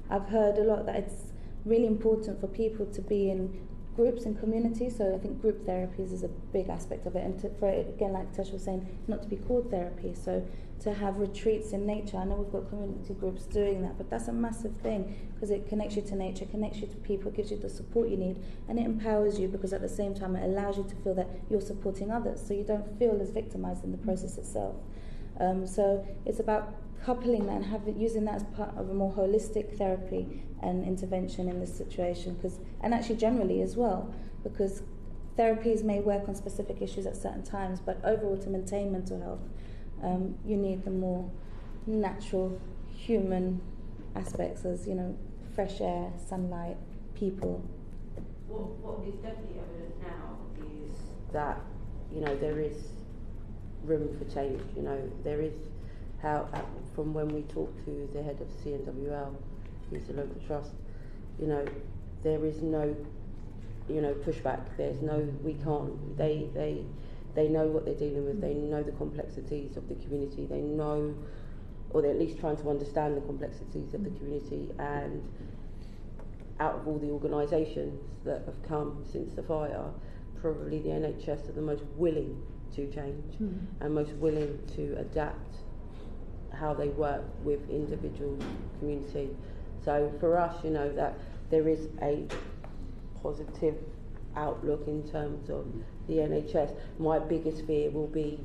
I've heard a lot that it's really important for people to be in groups and communities. So I think group therapies is a big aspect of it, and for it, again, like Natasha was saying, not to be called therapy. So to have retreats in nature, I know we've got community groups doing that, but that's a massive thing, because it connects you to nature, connects you to people, gives you the support you need, and it empowers you, because at the same time it allows you to feel that you're supporting others, so you don't feel as victimized in the process itself. So it's about coupling that and using that as part of a more holistic therapy and intervention in this situation, and actually generally as well, because therapies may work on specific issues at certain times, but overall to maintain mental health, you need the more natural human aspects, as fresh air, sunlight, people. What is definitely evident now is that there is room for change. There is from when we talked to the head of CNWL, he's a local trust, there is no pushback. There's no, we can't. They know what they're dealing with. They know the complexities of the community. They know, or they're at least trying to understand the complexities of the community. And out of all the organisations that have come since the fire, probably the NHS are the most willing to change and most willing to adapt how they work with individual community. So for us, that there is a positive outlook in terms of the NHS. My biggest fear will be,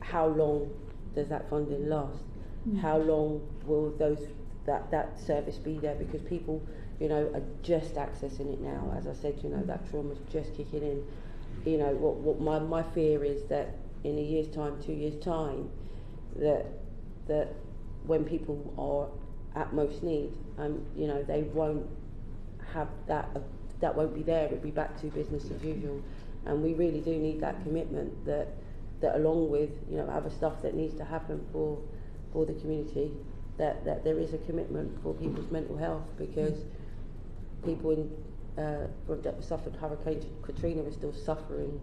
how long does that funding last? How long will that service be there? Because people, are just accessing it now. As I said, that trauma's just kicking in. What my fear is that in a year's time, 2 years' time, that when people are at most need, they won't have that that won't be there. It'll be back to business as usual, and we really do need that commitment that along with, you know, other stuff that needs to happen for the community, that there is a commitment for people's mental health, because people that suffered Hurricane Katrina are still suffering,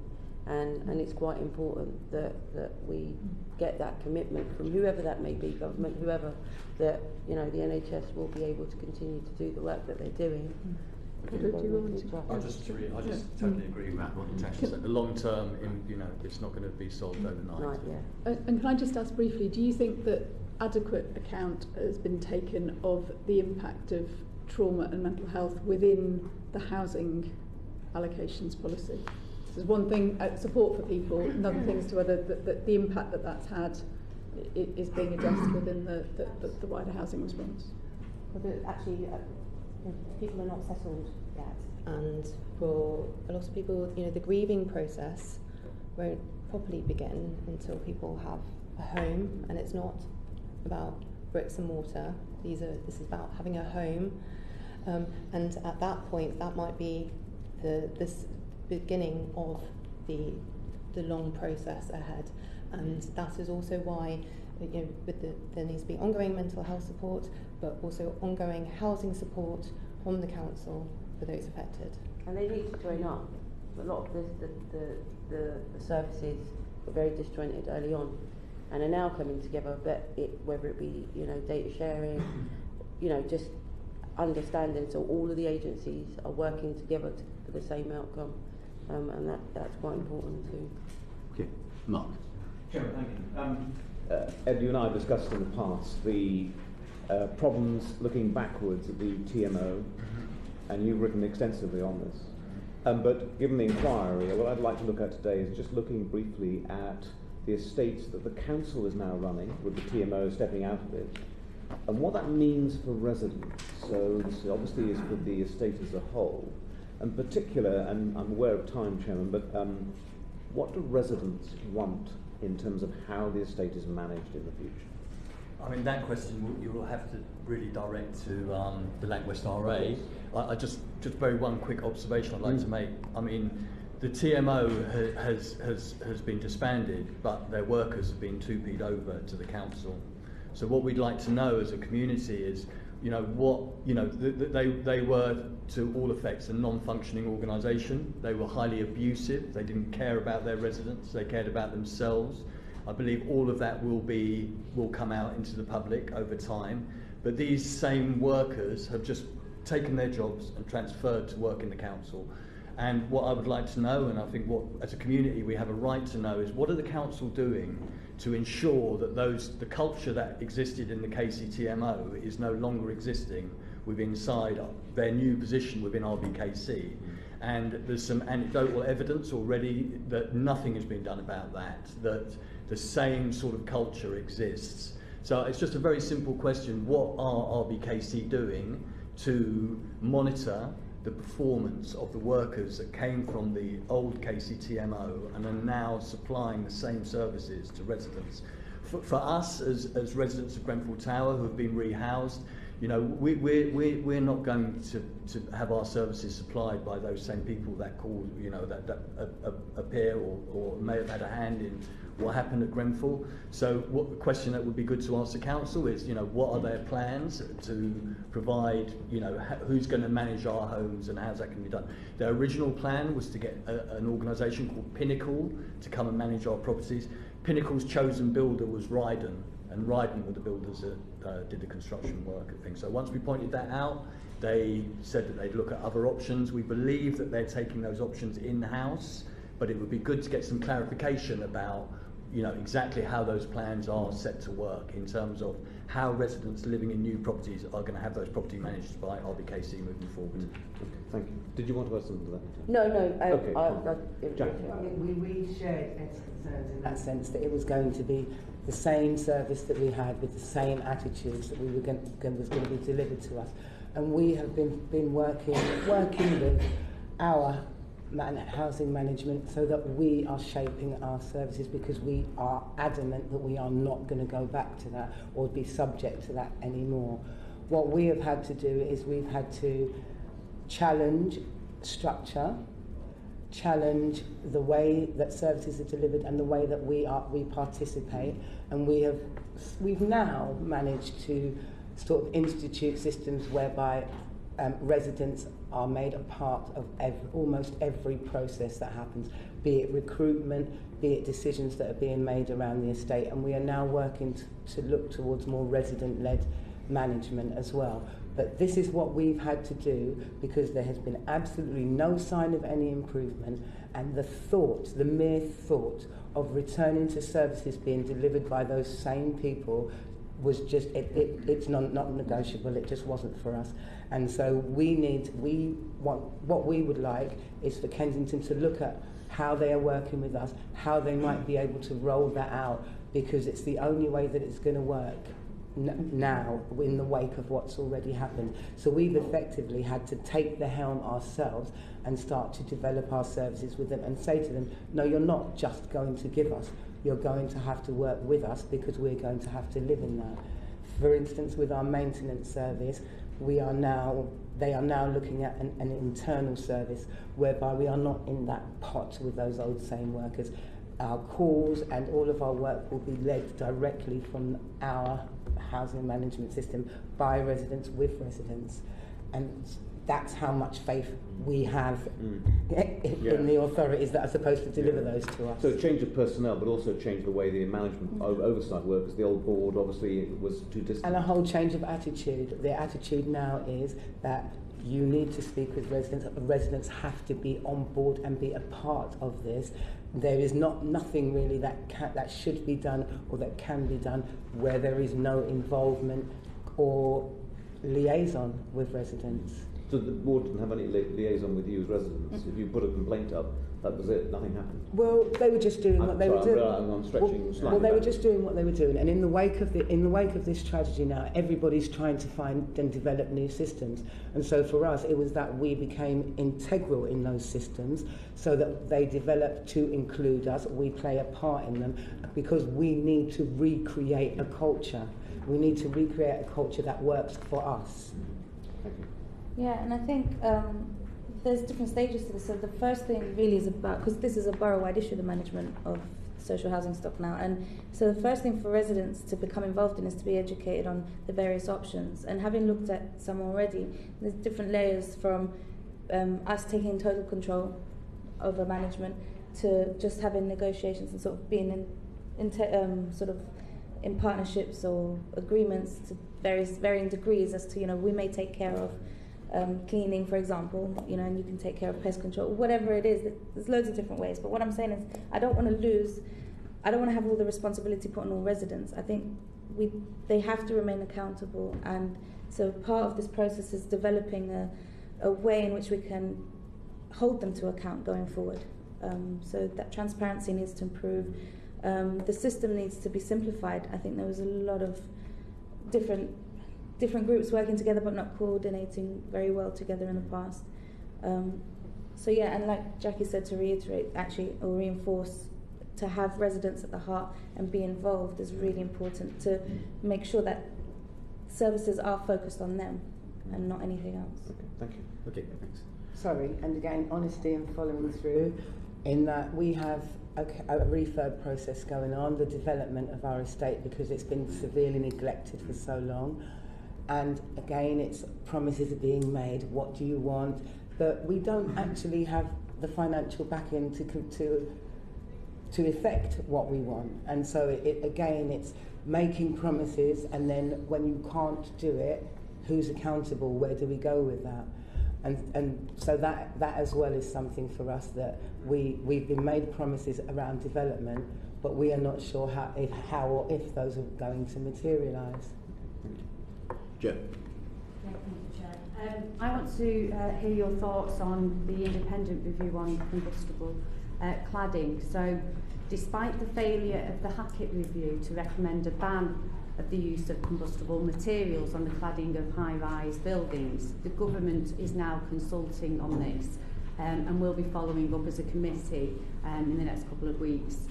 and it's quite important that we get that commitment from whoever that may be, government, whoever, that, you know, the NHS will be able to continue to do the work that they're doing. I just totally agree with what Natasha said. The long term, you know, it's not going to be solved overnight. Right, yeah. And can I just ask briefly, do you think that adequate account has been taken of the impact of trauma and mental health within the housing allocations policy? There's one thing, support for people, another thing as to whether the impact that's had is being addressed within the wider housing response. Well, actually, people are not settled yet, and for a lot of people, you know, the grieving process won't properly begin until people have a home, and it's not about bricks and mortar. This is about having a home, and at that point, that might be this beginning of the long process ahead, and that is also why, you know, there needs to be ongoing mental health support, but also ongoing housing support from the council for those affected. And they need to join up. A lot of the services were very disjointed early on, and are now coming together. But whether it be, you know, data sharing, you know, just understanding, so all of the agencies are working together for the same outcome, and that's quite important too. Okay, Mark. Chairman, thank you. Ed, you and I have discussed in the past the problems looking backwards at the TMO, and you've written extensively on this. But given the inquiry, what I'd like to look at today is just looking briefly at the estates that the council is now running, with the TMO stepping out of it, and what that means for residents. So this obviously is for the estate as a whole. In particular, and I'm aware of time, Chairman, but what do residents want in terms of how the estate is managed in the future? I mean, that question you will have to really direct to the Lancaster RA. I just very one quick observation I'd like to make. I mean, the TMO has been disbanded, but their workers have been 2P'd over to the council. So what we'd like to know as a community is, you know, they were, to all effects, a non-functioning organisation. They were highly abusive. They didn't care about their residents. They cared about themselves. I believe all of that will come out into the public over time. But these same workers have just taken their jobs and transferred to work in the council. And what I would like to know, and I think what as a community we have a right to know, is what are the council doing to ensure that the culture that existed in the KCTMO is no longer existing inside their new position within RBKC. And there's some anecdotal evidence already that nothing has been done about that the same sort of culture exists. So it's just a very simple question: what are RBKC doing to monitor the performance of the workers that came from the old KCTMO and are now supplying the same services to residents? For us as residents of Grenfell Tower who have been rehoused, you know, we're not going to have our services supplied by those same people that call, you know, that appear or may have had a hand in what happened at Grenfell. So what the question that would be good to ask the council is, you know, what are their plans to provide, you know, who's going to manage our homes and how's that going to be done? Their original plan was to get an organisation called Pinnacle to come and manage our properties. Pinnacle's chosen builder was Ryden, and Ryden were the builders that did the construction work and things. So once we pointed that out, they said that they'd look at other options. We believe that they're taking those options in-house, but it would be good to get some clarification about, you know, exactly how those plans are set to work in terms of how residents living in new properties are going to have those property managed by RBKC moving forward. Okay, thank you. Did you want to add something to that? No. Okay. Jacqui. We shared Ed's concerns in that sense, that it was going to be the same service that we had with the same attitudes that was going to be delivered to us, and we have been working with our housing management so that we are shaping our services, because we are adamant that we are not going to go back to that or be subject to that anymore. What we have had to do is we've had to challenge structure, challenge the way that services are delivered and the way that we participate, and we've now managed to sort of institute systems whereby residents are made a part of almost every process that happens, be it recruitment, be it decisions that are being made around the estate, and we are now working to look towards more resident-led management as well. But this is what we've had to do because there has been absolutely no sign of any improvement, and the mere thought of returning to services being delivered by those same people was just, it's not negotiable. It just wasn't for us. And so what we would like is for Kensington to look at how they are working with us, how they might be able to roll that out, because it's the only way that it's going to work now in the wake of what's already happened. So we've effectively had to take the helm ourselves and start to develop our services with them and say to them, no, you're not just going to give us, you're going to have to work with us because we're going to have to live in that. For instance, with our maintenance service, they are now looking at an internal service whereby we are not in that pot with those old same workers. Our calls and all of our work will be led directly from our housing management system by residents with residents, and that's how much faith we have in the authorities that are supposed to deliver those to us. So change of personnel, but also change the way the management oversight works. The old board obviously was too distant. And a whole change of attitude. The attitude now is that you need to speak with residents. Residents have to be on board and be a part of this. There is nothing really that should be done or that can be done where there is no involvement or liaison with residents. So the board didn't have any liaison with you as residents? If you put a complaint up, that was it, nothing happened? Well, they were just doing what they were doing. I'm stretching slightly. Well, they were just doing what they were doing, and in the wake of this tragedy now, everybody's trying to find and develop new systems. And so for us, it was that we became integral in those systems, so that they developed to include us. We play a part in them because we need to recreate a culture. We need to recreate a culture that works for us. Thank you. Yeah, and I think there's different stages to this. So the first thing really is about, because this is a borough-wide issue, the management of social housing stock now, and so the first thing for residents to become involved in is to be educated on the various options. And having looked at some already, there's different layers from us taking total control over management to just having negotiations and sort of being in partnerships or agreements to varying degrees as to, you know, we may take care of cleaning, for example, you know, and you can take care of pest control, whatever it is. There's loads of different ways. But what I'm saying is, I don't want to have all the responsibility put on all residents. I think they have to remain accountable, and so part of this process is developing a way in which we can hold them to account going forward. So that transparency needs to improve. The system needs to be simplified. I think there was a lot of different groups working together but not coordinating very well together in the past. So yeah, and like Jacqui said, to reiterate actually or reinforce, to have residents at the heart and be involved is really important to make sure that services are focused on them and not anything else. Okay, thank you. Okay, thanks. Sorry, and again, honesty and following through, in that we have a refurb process going on, the development of our estate, because it's been severely neglected for so long. And again, it's promises are being made, what do you want? But we don't actually have the financial backing to effect what we want. And so it's making promises, and then when you can't do it, who's accountable? Where do we go with that? And so that as well is something for us, that we've been made promises around development, but we are not sure how or if those are going to materialise. Yeah, thank you, Chair. I want to hear your thoughts on the independent review on combustible cladding. So, despite the failure of the Hackett review to recommend a ban of the use of combustible materials on the cladding of high-rise buildings, the government is now consulting on this and will be following up as a committee in the next couple of weeks.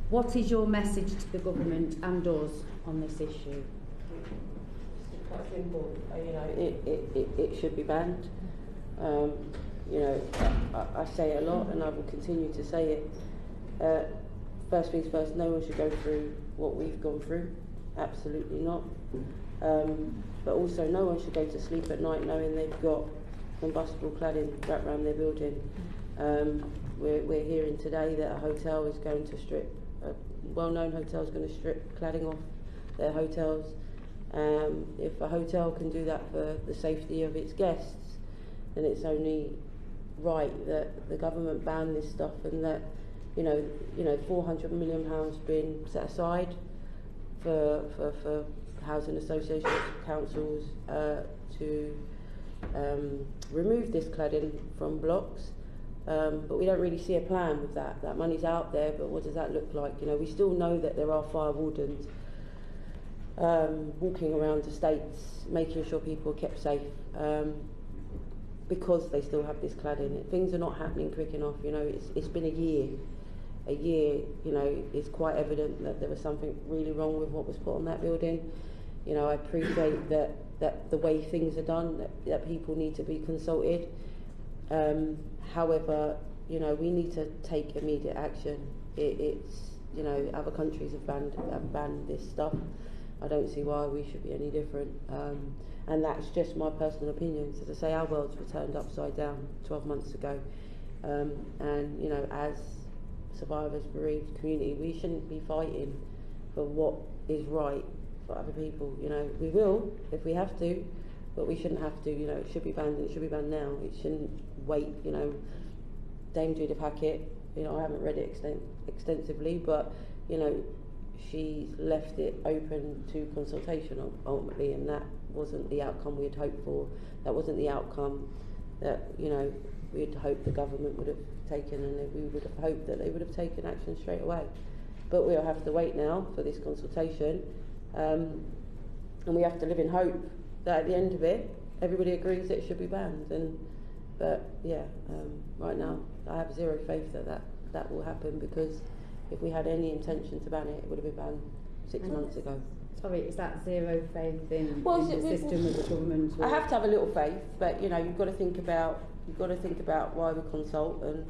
What is your message to the government and us on this issue? Quite simple, you know, it should be banned. you know, I say it a lot and I will continue to say it. First things first, no one should go through what we've gone through. Absolutely not. But also no one should go to sleep at night knowing they've got combustible cladding wrapped around their building. We're hearing today that a hotel is going to strip, a well-known hotel is going to strip cladding off their hotels. If a hotel can do that for the safety of its guests, then it's only right that the government ban this stuff, and that you know, £400 million being set aside for housing associations, councils to remove this cladding from blocks. But we don't really see a plan with that. That money's out there, but what does that look like? You know, we still know that there are fire wardens walking around estates, making sure people are kept safe, because they still have this cladding. Things are not happening quick enough. You know, it's been a year. You know, it's quite evident that there was something really wrong with what was put on that building. You know, I appreciate that the way things are done, that people need to be consulted. However, you know, we need to take immediate action. It's you know, other countries have banned this stuff. I don't see why we should be any different. And that's just my personal opinion. So to say, our worlds were turned upside down 12 months ago. And you know, as survivors, bereaved community, we shouldn't be fighting for what is right for other people. You know, we will if we have to, but we shouldn't have to. You know, it should be banned, and it should be banned now. It shouldn't wait. You know, Dame Judith Hackett, you know, I haven't read it extensively, but you know, she's left it open to consultation ultimately, and that wasn't the outcome we had hoped for. That wasn't the outcome that, you know, we had hoped the government would have taken, and we would have hoped that they would have taken action straight away. But we'll have to wait now for this consultation, and we have to live in hope that at the end of it, everybody agrees that it should be banned. But yeah, right now I have zero faith that will happen, because if we had any intention to ban it, it would have been banned 6 months ago. Sorry, is that zero faith in the system of the government? I have to have a little faith, but you know, you've got to think about why we consult, and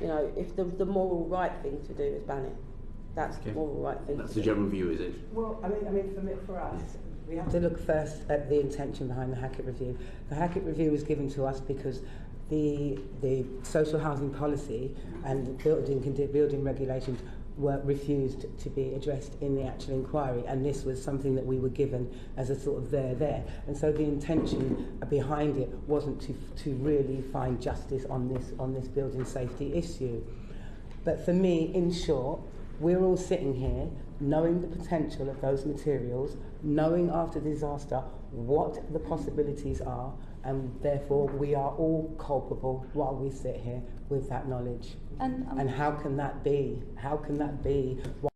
you know, if the moral right thing to do is ban it, that's the moral right thing. That's the general view, is it? Well, I mean, for us, we have to look first at the intention behind the Hackett Review. The Hackett Review was given to us because the social housing policy and building regulations were refused to be addressed in the actual inquiry, and this was something that we were given as a sort of there. And so the intention behind it wasn't to really find justice on this building safety issue. But for me, in short, we're all sitting here knowing the potential of those materials, knowing after disaster what the possibilities are, and therefore we are all culpable while we sit here with that knowledge. And how can that be? How can that be?